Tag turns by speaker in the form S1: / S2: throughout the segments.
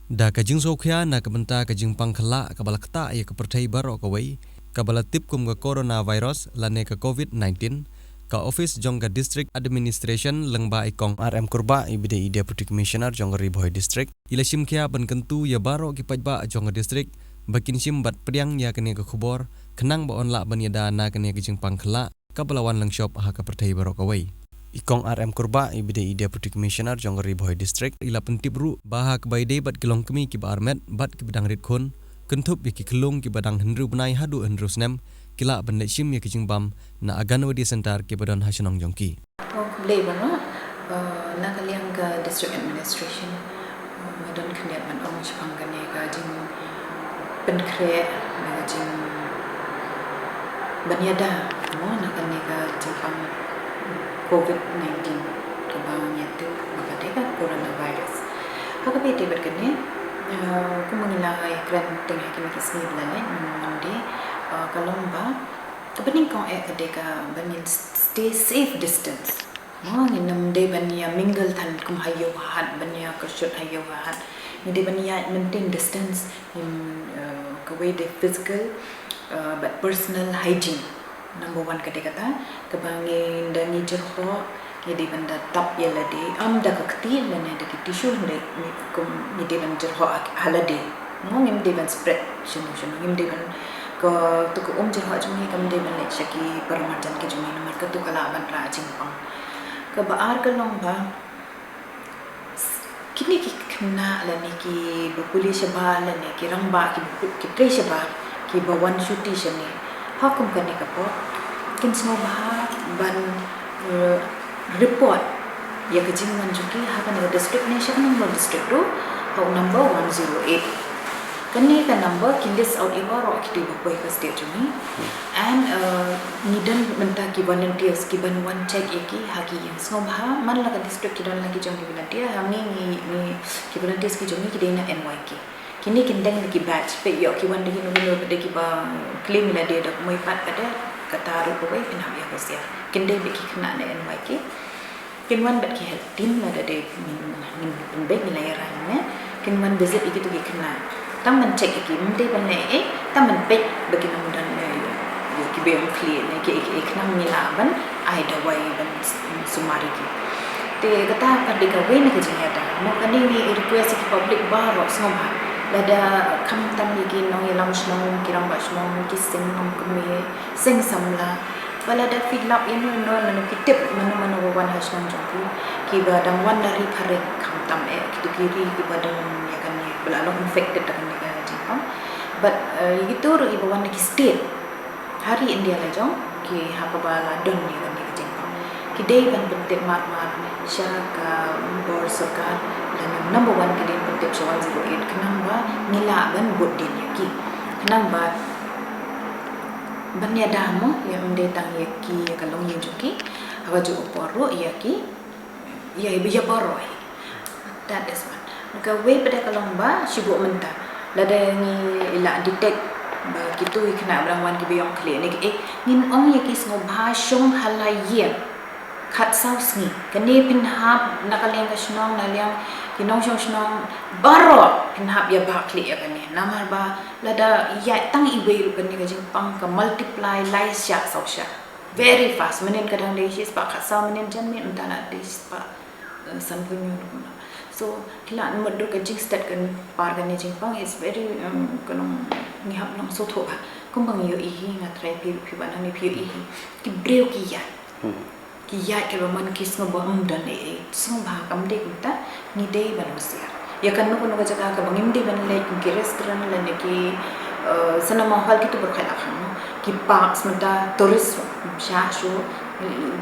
S1: Da kajing sokya na kabenta kajing pangkhala kabalakta ya kepertai baro kawai kabala tip kum ka coronavirus lane ka COVID-19 ka office jong ka district administration lengba ikong RM Kurba ibide deputy commissioner jong ka Riboy district ilasim kya bankentu ya baro ki pajba jong ka district bakin sim bat priang ya kene ka khubor kenang ba onla ban ya dana kene kajing pangkhala kabalawan lang shop ha ka pertai baro kawai Ikong RM Kurba ibide deputy commissioner jong Riboy district ila pentip ru bahak baide bat kilong kemi ki barmet bat ki bedang rit khon kentup ki kelung ki badang hendru benai hadu hendru snem kila bende sim ya ki jingbam na aganwadi center ki badan hasenong jongki
S2: labor no na kaliang ka district administration madon kanya man ong chpang kane ka jing penkre na jing banyada mo na kane ka jingpang COVID-19 kabangnya tu makadeka coronavirus hakapete berkene kumangilay kran tengah kami kisni belane mandi kalomba kebening kong kadeka banin stay safe distance nginam de bania mingle than kum hayo hat bania kasut hayo hat ni de bania maintain distance in kaway de physical but personal hygiene number 1 kadeka ta kabangin dan ni jerho ni de banda tap ya lade am da kakti lane de tissue de kum ni de ban jerho halade ngim de ban spread shunu ngim de ban ko tu ko jerho jumi kam de ban le shaki paramajan ke jumi nomor ka tu kala ban ra jingpang ka baar ka long ba kini ki kena lane ki bukuli shaba lane ki ramba ki pre shaba ki bawan shuti shane hakum kane ka po kin smo ba ban report ya kajing manjuki hakan ga district nation number district ro how number 108 kane ka number kin list out ibaro ki boy ka state jumi and nidan menta ki volunteers ki ban one check eki haki yang smo ba man la ka district ki don lagi jong ki volunteer hamni ni ki volunteers ki jumi ki dena NYK kini kindang ki batch pe yo ki wande ki no de ki ba claim la de dak moi pat kada kata ru ko bai pinam ya kosia kindang be ki kena na NYK kinwan bet ki help team la de min be ni la yara ne kinwan visit iki tu ki kena tam man check iki mde ban ne tam man pe bagi nam dan yo ki be clear ne ki kena ni la ban ai da wai ban sumari ki te kata kadika we ne ki jingata mo kani ni request ki public baro ngomha lada kam tam yagi nong yalam shnong kirang ba shnong kising nong kumi sing samla wala da fill up inu no no kitip mana wan hasnong jongku ki badang wan dari phare kam tam kitu kiri ki badang ya kan ni belalong infected dengan ni kan jipam but gitu ro ibu wan ki state hari India la jong ki hapa bala don ni kan ni jipam ki dei ban bentik mat syaka bor sarkar dan number 1 kedin bentik 108 kenamba nila ban bodin yaki kenamba banya damo yang mendetang yaki kalong yang juki awaju poro yaki ya biya poro that is one maka we pada kalong ba sibuk menta lada ni ila detect ba kitu ikna brangwan ki beyong klinik ngin ong yaki sngo bha shong halaye khat saus ni kani pinhap nakaliang ka shnong naliang kinong shnong baro pinhap ya bakli ya kani namar ba lada ya tang iwe ru kani ka jing pang ka multiply lai sya sausya very fast menin kadang desis pa khat saw menin jan min untana desis pa sampunyo so kila modu ka jing start kan par kani jing pang is very kanong ngihap nong sotho ba kumbang yo ihi ngatrai pi ban ni pi ihi ki breu ki ya ki ya ke man kis ngo bom dan sung ba kam de kunta ni de banusia ya kan no ko jaga ka bangim de ban le ki restaurant la ne ki cinema hall ki to berkhala kham ki parks mata tourist sha shu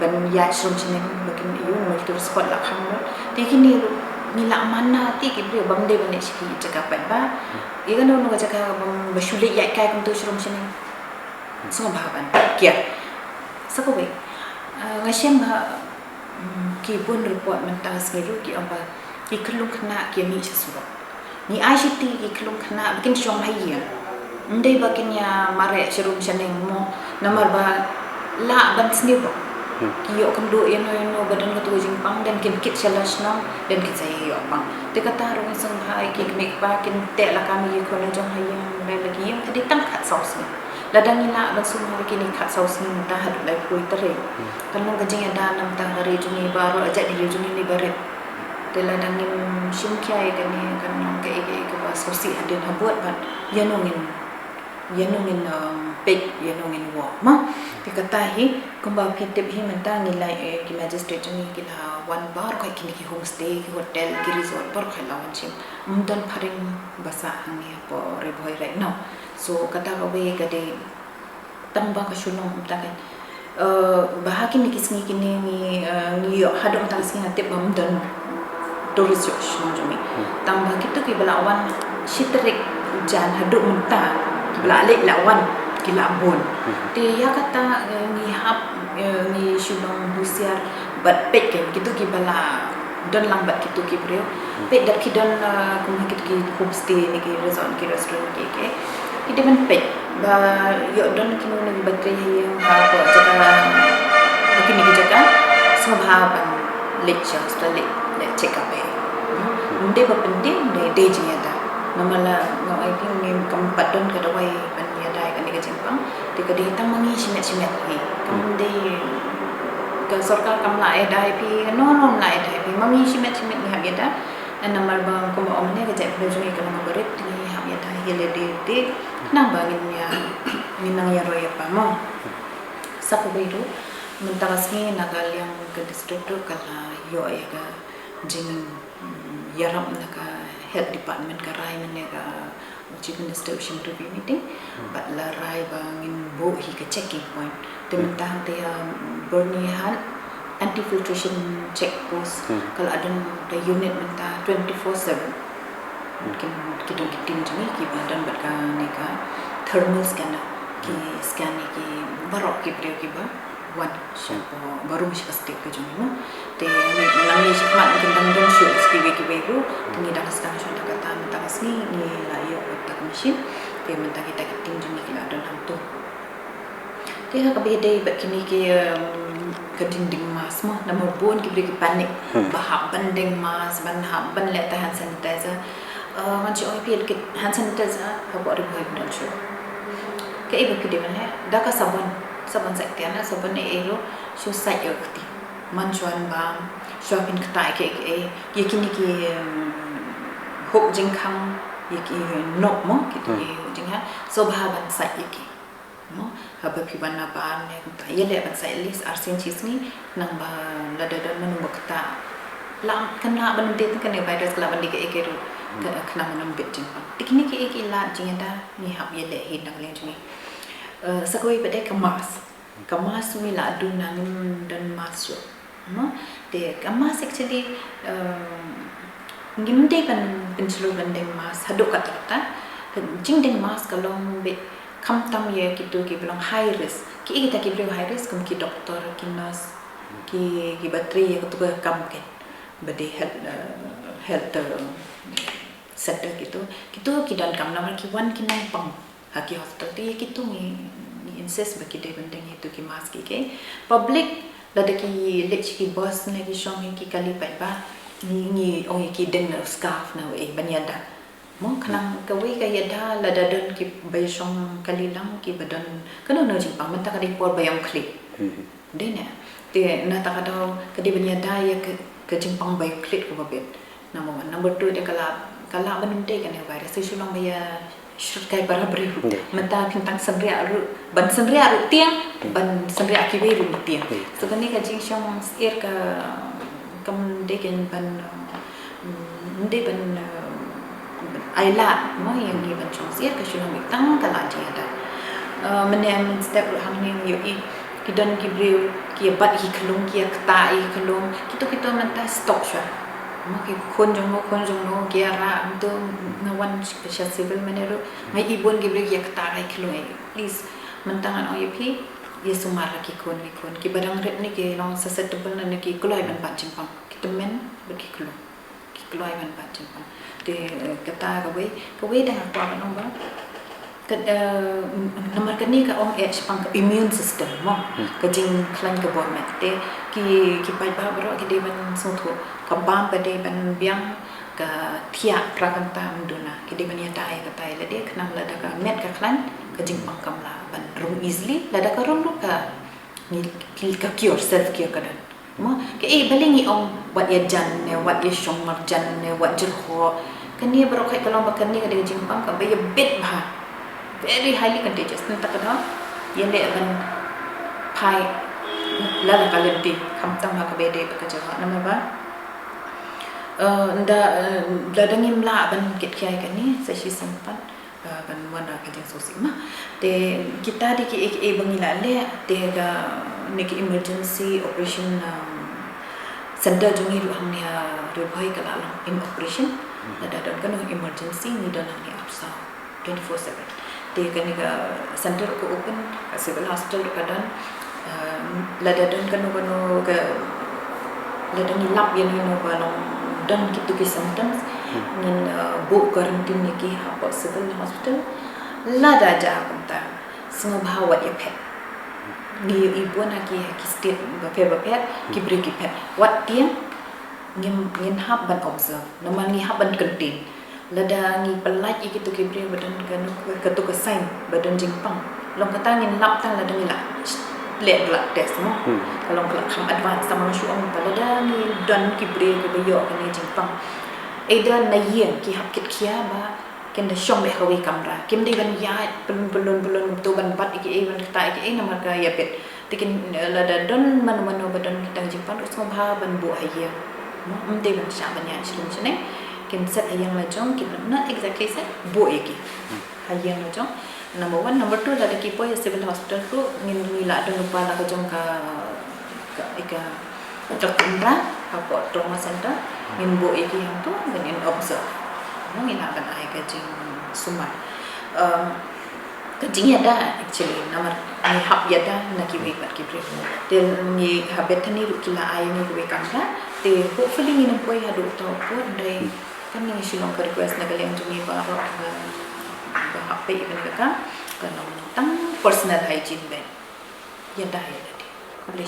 S2: ban ya shom chine bakin yu no tourist spot la kham te ki ni la mana ti ki de bam de ban ne ki jaga pa ba ya kan no jaga bam bashule ya kai kum to shom chine sung ba ban kia sakobe ngasem ba ki pun report mentang sengelu ki apa ki kelung kena ki mi sesuatu ni ICT ki kelung kena bikin syong hayi ndai bakin ya mare serum seneng mo nomor ba la ban sendiri Kiyo kendo no badan ketua Jepang dan kit challenge no dan kit saya yo pang. Te kata rong sang hai ki mek pa kin te la kami ko na jong hayang lai lagi yang tadi tang khat saus ni. Ladang ina ban sum hari kini khat saus ni ta had lai pui tere. Kan nong kajing ada nam tang hari juni baru aja di juni ni baret. Te ladang ni sim kyai kan ni kan nong ke ba sosi adin habuat ban yanongin pek yanongin wa ma ti katahi kumba kitip hi mentang nilai ki magistrate ni kila one bar kai kini ki homestay ki hotel ki resort par khai lawan chim mdan pharing basa hangi po re boy right now so kata ka we ka de tamba ka shunong ta kan bahakin ni kisni kini ni yo hadong ta kisni atip mdan tourist shunong jumi tamba kitu ki balawan shitrik jan haduk mentah bela lek lawan kila bon te ya kata ni hap ni shulong husiar bat pek kan gitu ki bala don lambat gitu ki brio pek dak ki don kumah gitu ki homestay ni ki resort ki restaurant ki kita men pek ba yo don ki no ni batri yang ha ko jaka kini ki jaka swabhavan lecture stale check up munde ba penting de jingada namala ngai pi ngim kampat don ka dawai ban ya dai kan ni Jepang ti ka di tang mangi simet hi kam de ka sarkar kam la dai pi no la dai pi mangi simet ni ha ya da namar ba ko ba omne ka jep juni ka nama berit ni ha ya dai hele de nang bangin ya minang ya roya pa mo sa ko beru mentakas ni nagal yang ke district kala yo ya ka jing yaram na ka health department ka rai man ka chief minister shim review meeting but la rai bangin bo hi ka checking point temtang te Bernihan anti filtration check post kalau ada the unit menta 24/7 mungkin kita tim jini ki badan bat ka ne ka thermal scanner ki scan ki barok ki priyo ki ba wan shapo baru mesti pasti ke jini no te nang ni sikmat mungkin dang don show ki beru ni dah sedang show kata menta kasni ni la yo tak mesin te menta kita tim jini ki ada hantu te ka bede bat kini ki kedinding mas mah nomor bon ki beri panik bahap banding mas ban hap ban let hand sanitizer man ci oi pil ki hand sanitizer ha bo ri boy don show ke ibu ki de mana da ka sabun sak tiana sabun e ero show sai yo ti man chuan ba shopping ktai ke ye kini ki hok jing khang ye ki nok mo ki jing ha so ba ban sai ye ki no haba piban na ban ne ta yele ban sai list arsin chis ni nang ba la da manu bakta la kana ban de kan ne virus la ban de ke ru kana manam bit jing pa tikni ke ek ila jing da ni hab yele hin nang len ni sakoi bade kamas mi la du nang dan mas yo no de kamas actually ngimde ban penchlo ban de mas hadu kata jing de mas kalong bit kam tam ye gitu ki belum high risk ki kita ki belum high risk ki doktor ki nurse ki bateri ye kutu kam ke bade health center gitu ki dan kam namar ki wan ki nang pang haki hospital ti ki tu ni insist bagi de bendeng itu ki mask ki public lada ki lech ki boss ne ki shong ki kali pai ba ni ong ki den scarf na we banyada mo kanang kawi kaya da la da don ki bay shong kalilang ki badan kana no jing pang menta kali por bayang klik de ne te na ta kada kadi banya da ya ke jing pang bay klik ko babet number 2 de kala banum te kan virus sulong baya shurkai barabri menta pintang sandria ru ban sandria ru tiang ban sandria ki we ru tiang so kani ka jing shong air ka kam de ken ban de ban Aila mo yang ni ban chong sia ka shulong tang kala dia da menem step hang ni yo i kidon ki breu ki bat hi khlong ki kta i khlong kito menta stock sha mo ki khon jong no ki ara to ngawan special civil manero mai ibon ki breu ki kta ai khlong please mentangan OIP ye sumar ki kon ki barang ret ni ki long susceptible na ki kloi ban pat chimpang kitemen bagi khlong ki kloi ban pat chimpang de kata kawe dah apa kan nombor nomor kani ka ong pang immune system mo ka jing klan ka bom te ki pai ba bro ki de ban so tho ka bam pa de ban biang ka thia prakanta mduna ki de ban ya tai ka tai la de khnam la da ka met ka klan ka jing pang kam la ban room easily la da ka room ka ni ka cure self cure ka dan mo ke balingi ong wat ya jan ne wat ya shong mar jan ne wat jur ho kani bro kai kalau makan ni ka de jing pang ka ba ya bit ba very highly contagious nanti kadang yang dia akan pai lala kalian di kamtang hak bede bekerja nama ba ladangin la ban kit kiai kan ni saya sempat ban mana kerja sosial mah de kita di ki bangila le de ga neki emergency operation center jungi ru hamnya ru bhai kala in operation ada kan emergency ni dalam ni absa 24/7 di kan center ko open civil hospital kadan lada dan kan ke lada ni lap yang ni no balong dan gitu ke symptoms nin bu quarantine ki ha civil hospital lada ja kunta semua bahawa ya pet ni ibu nak ki state bapet ki beri ki pet what dia ngin hab ban observe nama ni hab ban contain lada ngi pelaj gitu ki beri badan kan ketu ke sign badan jingpang long kata ngin lap tang lada ni la lek blood test mo kalau kelak kham advance sama shu ong lada ni dan ki beri ke bayo kan ni jingpang eda na yen ki hab kit khia ba ken da shong le hawi kamera kim de ban ya belum tu ban bat iki ban ta iki nama ka ya pet tikin lada don man badan kita jingpang us mo ba ban bu haya mo de ban sha ban ya shilum chene kin set hayang la jong kin not exactly set bo eki hayang la jong number 1 number 2 la ki po civil hospital ko ngin nila dong pa la ka jong ka dokter apa trauma center ngin bo eki yang tu ngin observe mo ngin akan ai ka jing sumai kajing ya da actually nomor ni hab ya da na ki we pat ki bre del ni habet ni ru kila ai ni we kamera te hopefully ni poi ha do to po dai kan ni silong request na galeng jumi ba ro ba hape ibn ka kan tang personal hygiene ben ya da ya di